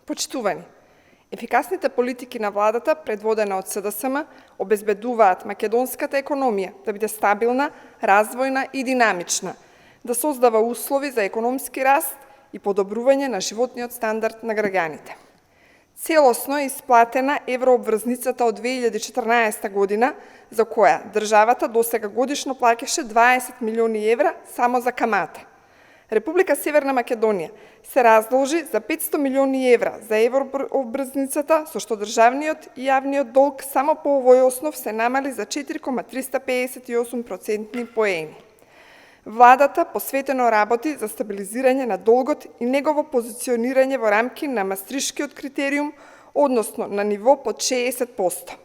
Почитувани, ефикасните политики на владата, предводена од СДСМ, обезбедуваат македонската економија да биде стабилна, развојна и динамична, да создава услови за економски раст и подобрување на животниот стандард на граѓаните. Целосно е исплатена еврообврзницата од 2014 година, за која државата досега годишно плаќаше 20 милиони евра само за камата. Република Северна Македонија се раздолжи за 500 милиони евра за еврообврзницата, со што државниот и јавниот долг само по овој основ се намали за 4,358% поени. Владата посветено работи за стабилизирање на долгот и негово позиционирање во рамки на Мастришкиот критериум, односно на ниво под 60%.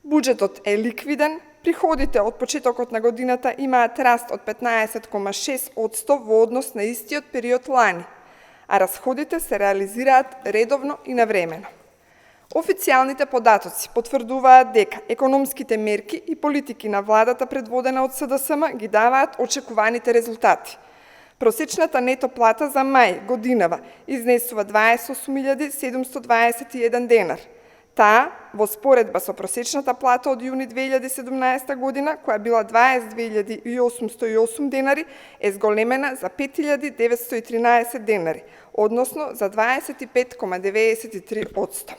Буџетот е ликвиден, приходите од почетокот на годината имаат раст од 15,6% во однос на истиот период лани, а расходите се реализираат редовно и навремено. Официјалните податоци потврдуваат дека економските мерки и политики на владата предводена од СДСМ ги даваат очекуваните резултати. Просечната нето плата за мај годинава изнесува 28.721 денар. Таа, во споредба со просечната плата од јуни 2017 година, која била 22.808 денари, е зголемена за 5.913 денари, односно за 25,93%.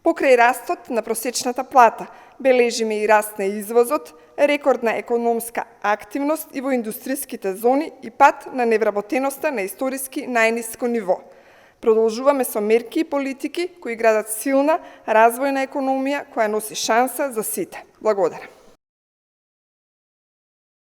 Покрај растот на просечната плата, бележиме и раст на извозот, рекордна економска активност и во индустриските зони и пат на невработеноста на историски најниско ниво. Продолжуваме со мерки и политики кои градат силна, развојна економија која носи шанса за сите. Благодарам.